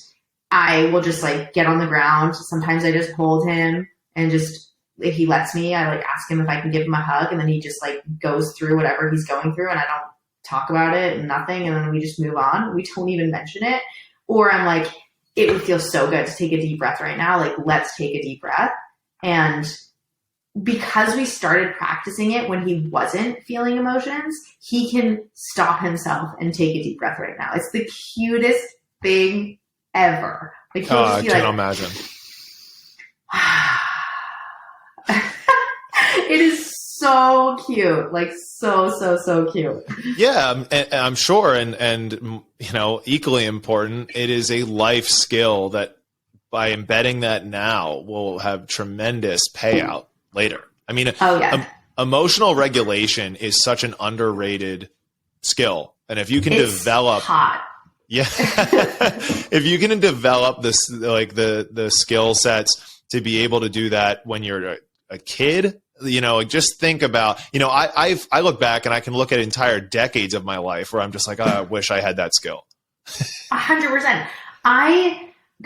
I will just like get on the ground. Sometimes I just hold him and just, if he lets me, I like ask him if I can give him a hug, and then he just like goes through whatever he's going through, and I don't talk about it and nothing, and then we just move on. We don't even mention it. Or I'm like, it would feel so good to take a deep breath right now. Like, let's take a deep breath. And because we started practicing it when he wasn't feeling emotions, he can stop himself and take a deep breath right now. It's the cutest thing ever. Like, he'll just be I can't imagine. It is so cute, like so cute. Yeah, I'm sure, and you know, equally important, it is a life skill that by embedding that now will have tremendous payout later. I mean, emotional regulation is such an underrated skill, and if you can develop, if you can develop this, like the skill sets to be able to do that when you're a kid. You know, just think about, you know, I look back and I can look at entire decades of my life where I'm just like, oh, I wish I had that skill. 100%.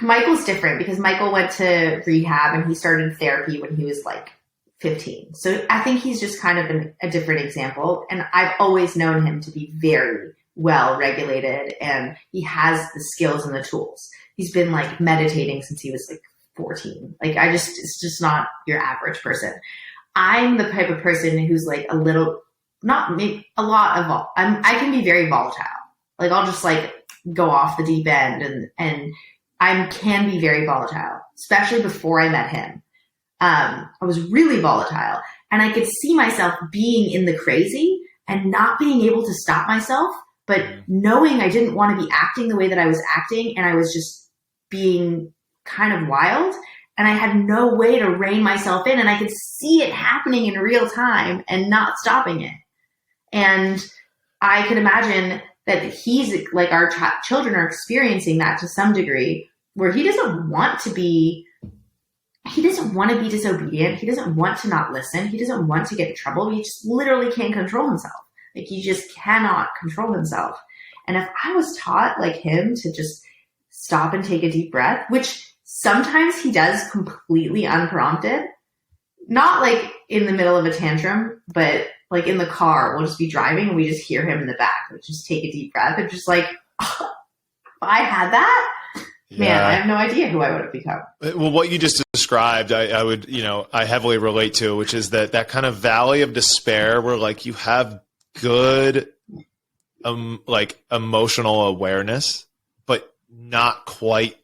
Michael's different because Michael went to rehab and he started therapy when he was like 15. So I think he's just kind of a different example. And I've always known him to be very well regulated, and he has the skills and the tools. He's been like meditating since he was like 14. Like it's just not your average person. I'm the type of person who's like a little, not maybe a lot of, I can be very volatile. Like I'll just like go off the deep end, and I can be very volatile, especially before I met him. I was really volatile, and I could see myself being in the crazy and not being able to stop myself, but knowing I didn't want to be acting the way that I was acting, and I was just being kind of wild. And I had no way to rein myself in, and I could see it happening in real time and not stopping it. And I could imagine that he's like our children are experiencing that to some degree, where he doesn't want to be disobedient. He doesn't want to not listen. He doesn't want to get in trouble. He just literally can't control himself. Like he just cannot control himself. And if I was taught like him to just stop and take a deep breath, which sometimes he does completely unprompted, not like in the middle of a tantrum, but like in the car, we'll just be driving and we just hear him in the back, like just take a deep breath and just like, oh, if I had that, man, I have no idea who I would have become. Well, what you just described, I would, you know, I heavily relate to, which is that kind of valley of despair where like you have good, like emotional awareness, but not quite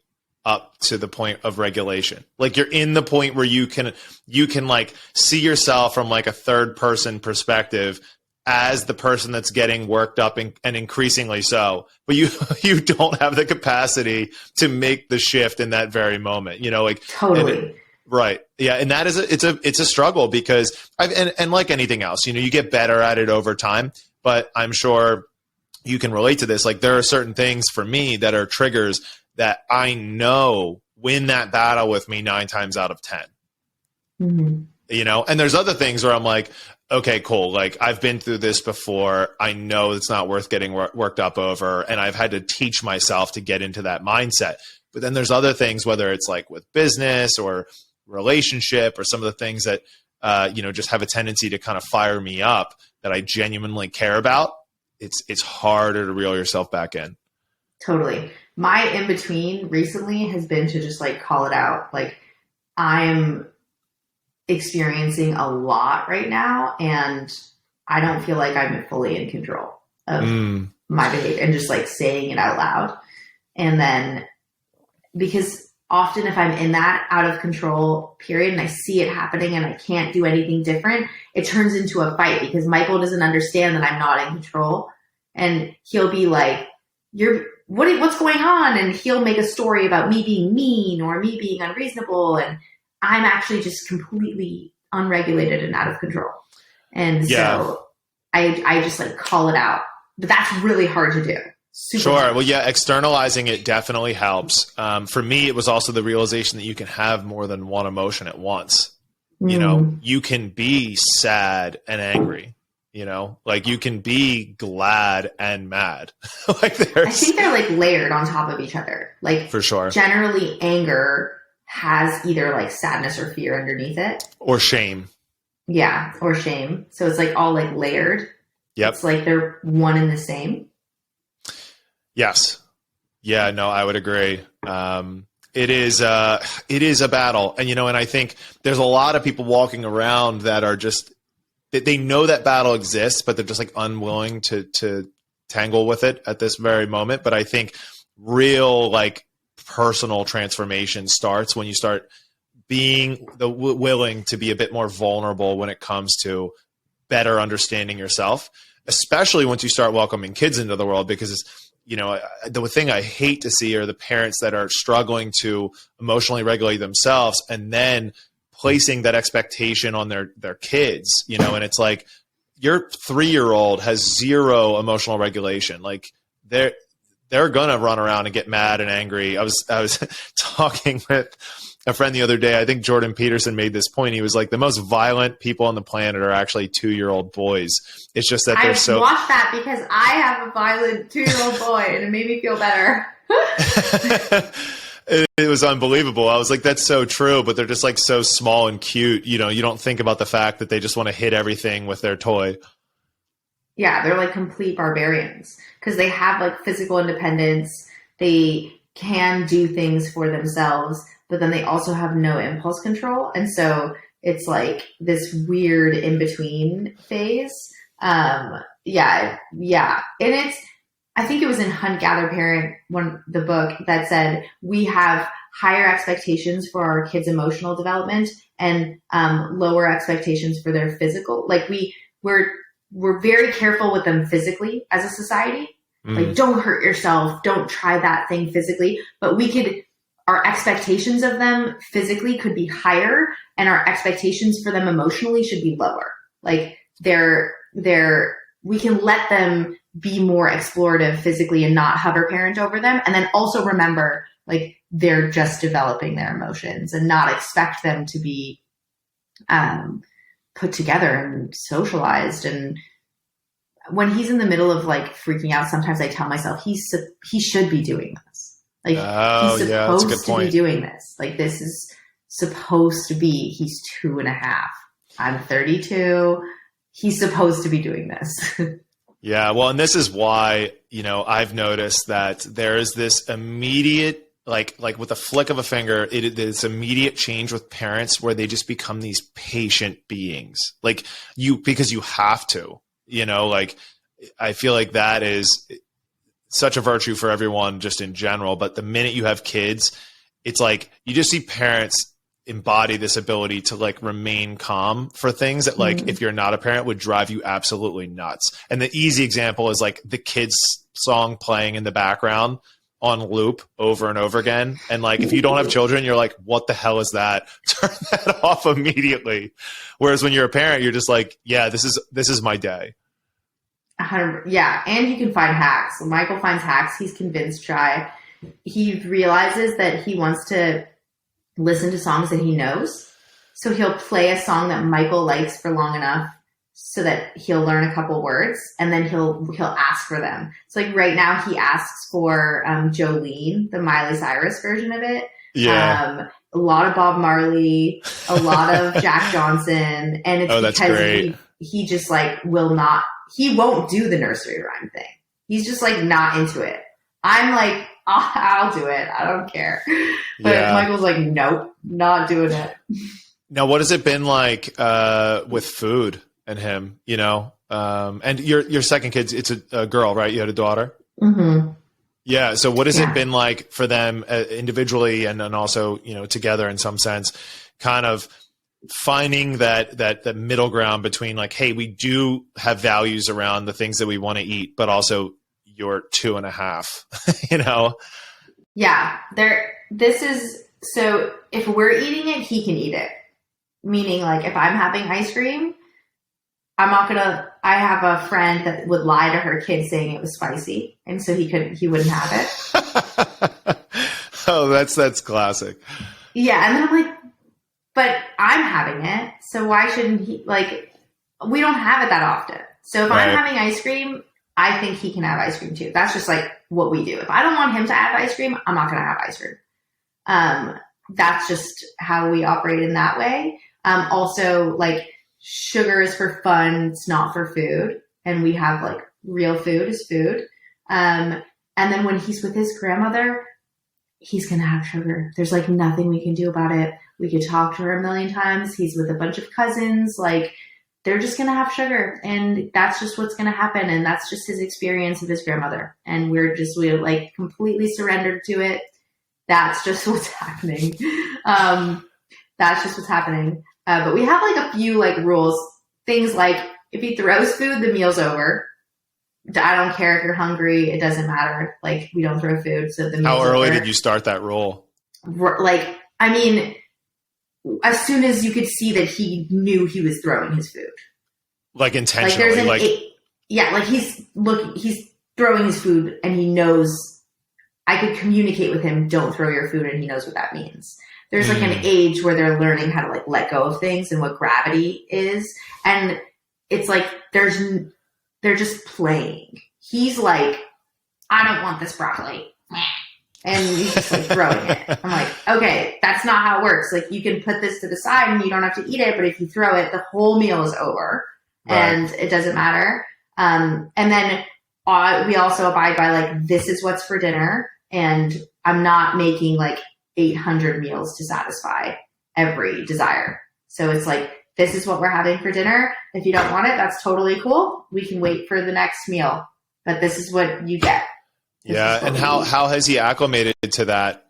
up to the point of regulation. Like you're in the point where you can like see yourself from like a third person perspective as the person that's getting worked up and increasingly so, but you don't have the capacity to make the shift in that very moment, you know, like totally. Right. Yeah. And that is it's a struggle because and like anything else, you know, you get better at it over time, but I'm sure you can relate to this. Like there are certain things for me that are triggers that I know win that battle with me 9 times out of 10, you know, and there's other things where I'm like, okay, cool. Like I've been through this before. I know it's not worth getting worked up over. And I've had to teach myself to get into that mindset. But then there's other things, whether it's like with business or relationship or some of the things that just have a tendency to kind of fire me up that I genuinely care about, it's harder to reel yourself back in. Totally. My in-between recently has been to just like call it out. Like, I'm experiencing a lot right now, and I don't feel like I'm fully in control of my behavior, and just like saying it out loud. And then, because often if I'm in that out of control period and I see it happening and I can't do anything different, it turns into a fight because Michael doesn't understand that I'm not in control. And he'll be like, what's going on? And he'll make a story about me being mean or me being unreasonable. And I'm actually just completely unregulated and out of control. And so I just like call it out, but that's really hard to do. Super Sure. hard. Well, yeah, externalizing it definitely helps. For me, it was also the realization that you can have more than one emotion at once. You know, you can be sad and angry, like you can be glad and mad. Like I think they're like layered on top of each other. Like, for sure. Generally anger has either like sadness or fear underneath it. Or shame. Yeah. Or shame. So it's like all like layered. Yep. It's like they're one and the same. Yes. Yeah, no, I would agree. It is a battle. And, and I think there's a lot of people walking around that are just, they know that battle exists, but they're just like unwilling to tangle with it at this very moment. But I think real like personal transformation starts when you start being willing to be a bit more vulnerable when it comes to better understanding yourself, especially once you start welcoming kids into the world, because the thing I hate to see are the parents that are struggling to emotionally regulate themselves and then placing that expectation on their kids, and it's like your 3-year-old has zero emotional regulation. Like they're going to run around and get mad and angry. I was talking with a friend the other day. I think Jordan Peterson made this point. He was like, the most violent people on the planet are actually 2-year-old boys. It's just that they're so. I watched that because I have a violent 2-year-old boy, and it made me feel better. It was unbelievable. I was like, that's so true, but they're just like so small and cute. You don't think about the fact that they just want to hit everything with their toy. Yeah, they're like complete barbarians because they have like physical independence. They can do things for themselves, but then they also have no impulse control. And so it's like this weird in-between phase. Yeah. And I think it was in Hunt, Gather, Parent, the book that said we have higher expectations for our kids' emotional development and lower expectations for their physical. Like we're very careful with them physically as a society. Like, don't hurt yourself. Don't try that thing physically. But our expectations of them physically could be higher, and our expectations for them emotionally should be lower. Like we can let them be more explorative physically and not hover parent over them. And then also remember, like, they're just developing their emotions and not expect them to be put together and socialized. And when he's in the middle of like freaking out, sometimes I tell myself he should be doing this. Like, he's supposed to be doing this. Like, this is supposed to be, he's 2.5. I'm 32. He's supposed to be doing this. Yeah. Well, and this is why, I've noticed that there is this immediate, like with a flick of a finger, this immediate change with parents where they just become these patient beings. Like because you have to, like, I feel like that is such a virtue for everyone just in general. But the minute you have kids, it's like you just see parents embody this ability to like remain calm for things that like if you're not a parent would drive you absolutely nuts. And the easy example is like the kids song playing in the background on loop over and over again. And like if you don't have children, you're like, what the hell is that? Turn that off immediately. Whereas when you're a parent, you're just like, yeah, this is my day. 100%. Yeah, and you can find hacks. When Michael finds hacks, he's convinced Shy. He realizes that he wants to listen to songs that he knows. So he'll play a song that Michael likes for long enough so that he'll learn a couple words, and then he'll ask for them. So like right now he asks for Jolene, the Miley Cyrus version of it. Yeah. a lot of Bob Marley, a lot of Jack Johnson, and it's because he just like he won't do the nursery rhyme thing. He's just like not into it. I'm like, I'll do it. I don't care. But Michael's like, nope, not doing it. Now, what has it been like with food and him, you know? And your second kid, it's a girl, right? You had a daughter? Mm-hmm. Yeah. So what has it been like for them individually and also, you know, together in some sense, kind of finding that middle ground between like, hey, we do have values around the things that we want to eat, but also you're 2.5, you know? Yeah. So if we're eating it, he can eat it. Meaning like if I'm having ice cream, I have a friend that would lie to her kid saying it was spicy. And so he wouldn't have it. Oh, that's classic. Yeah. And then I'm like, but I'm having it. So why shouldn't he? Like, we don't have it that often. So if I'm having ice cream, I think he can have ice cream too. That's just like what we do. If I don't want him to have ice cream, I'm not going to have ice cream. That's just how we operate in that way. Also, like, sugar is for fun. It's not for food. And we have like real food is food. And then when he's with his grandmother, he's going to have sugar. There's like nothing we can do about it. We could talk to her a million times. He's with a bunch of cousins. Like, they're just going to have sugar. And that's just what's going to happen. And that's just his experience of his grandmother. And we're like completely surrendered to it. That's just what's happening. That's just what's happening. But we have like a few like rules, things like if he throws food, the meal's over. I don't care if you're hungry. It doesn't matter. Like, we don't throw food. So the meal's How early over. did you start that rule? Like, I mean, as soon as you could see that he knew he was throwing his food. Like intentionally? Like he's throwing his food and he knows. I could communicate with him, don't throw your food, and he knows what that means. There's like an age where they're learning how to like let go of things and what gravity is. And it's like, they're just playing. He's like, I don't want this broccoli. And he's just like throwing it. I'm like, okay, that's not how it works. Like, you can put this to the side and you don't have to eat it, but if you throw it, the whole meal is over and it doesn't matter. And then we also abide by like, this is what's for dinner. And I'm not making like 800 meals to satisfy every desire. So it's like, this is what we're having for dinner. If you don't want it, that's totally cool. We can wait for the next meal, but this is what you get. And how has he acclimated to that,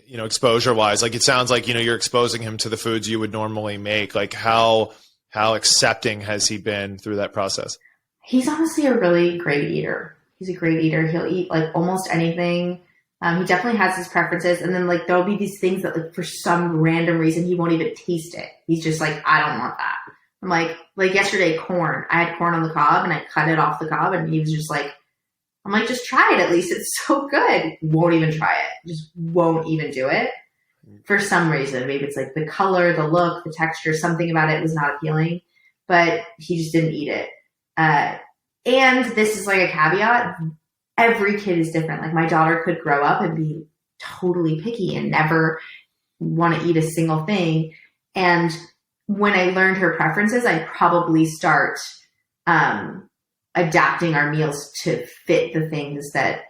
you know, exposure wise? Like, it sounds like, you know, you're exposing him to the foods you would normally make. Like, how accepting has he been through that process? He's honestly a really great eater. He's a great eater. He'll eat like almost anything. He definitely has his preferences. And then like, there'll be these things that like for some random reason, he won't even taste it. He's just like, I don't want that. I'm like yesterday, corn. I had corn on the cob and I cut it off the cob and he was just like, I'm like, just try it at least. It's so good. Won't even try it. Just won't even do it. For some reason. Maybe it's like the color, the look, the texture, something about it was not appealing. But he just didn't eat it. And this is like a caveat. Every kid is different. Like, my daughter could grow up and be totally picky and never want to eat a single thing. And when I learned her preferences, I'd probably start adapting our meals to fit the things that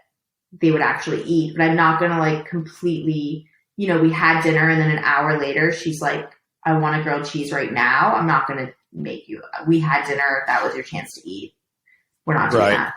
they would actually eat. But I'm not going to like completely, you know, we had dinner and then an hour later, she's like, I want a grilled cheese right now. I'm not going to make you. We had dinner. That was your chance to eat. We're not doing that.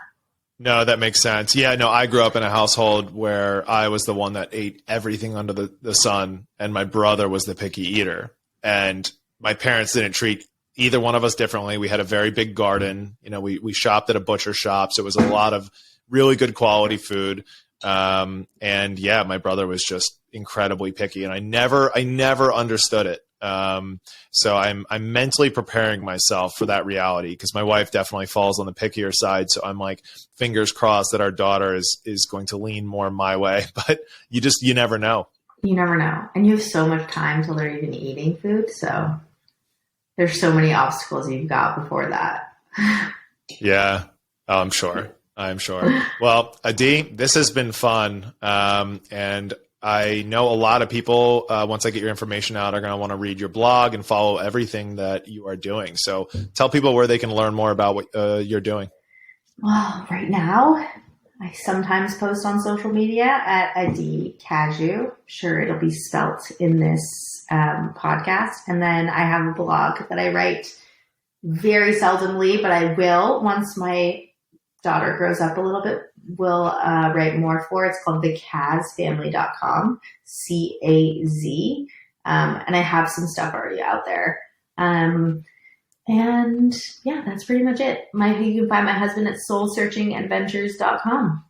No, that makes sense. Yeah, no, I grew up in a household where I was the one that ate everything under the sun, and my brother was the picky eater. And my parents didn't treat either one of us differently. We had a very big garden. You know, we shopped at a butcher shop, so it was a lot of really good quality food. And yeah, my brother was just incredibly picky, and I never understood it. So I'm mentally preparing myself for that reality, because my wife definitely falls on the pickier side. So I'm like, fingers crossed that our daughter is going to lean more my way, but you never know. You never know. And you have so much time till they're even eating food. So there's so many obstacles you've got before that. Yeah. Oh, I'm sure. Well, Adee, this has been fun. And I know a lot of people, once I get your information out, are going to want to read your blog and follow everything that you are doing. So tell people where they can learn more about what you're doing. Well, right now, I sometimes post on social media at Adee Cazayoux. Sure, it'll be spelt in this podcast. And then I have a blog that I write very seldomly, but I will once my daughter grows up a little bit, will write more for. It's called thecazfamily.com, CAZ. And I have some stuff already out there. And yeah, that's pretty much it. You can find my husband at soulsearchingadventures.com.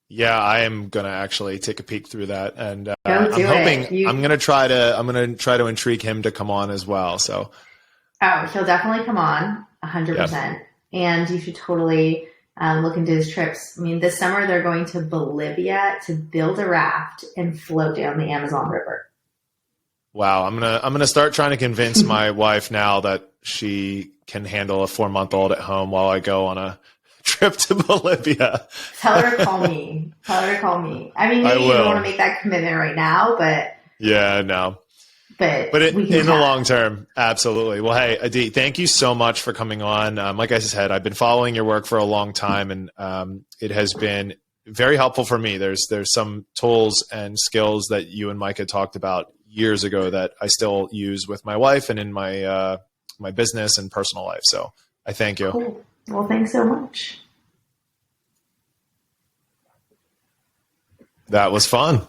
Yeah, I am going to actually take a peek through that. And I'm hoping I'm going to try to intrigue him to come on as well. So, he'll definitely come on 100%. Yep. And you should totally look into his trips. I mean, this summer they're going to Bolivia to build a raft and float down the Amazon River. Wow, I'm gonna start trying to convince my wife now that she can handle a 4-month-old at home while I go on a trip to Bolivia. Tell her to call me. I mean, maybe you don't want to make that commitment right now, but yeah, no. But in the long term, absolutely. Well, hey, Adee, thank you so much for coming on. Like I said, I've been following your work for a long time, and it has been very helpful for me. There's some tools and skills that you and Micah talked about years ago that I still use with my wife and in my my business and personal life. So I thank you. Cool. Well, thanks so much. That was fun.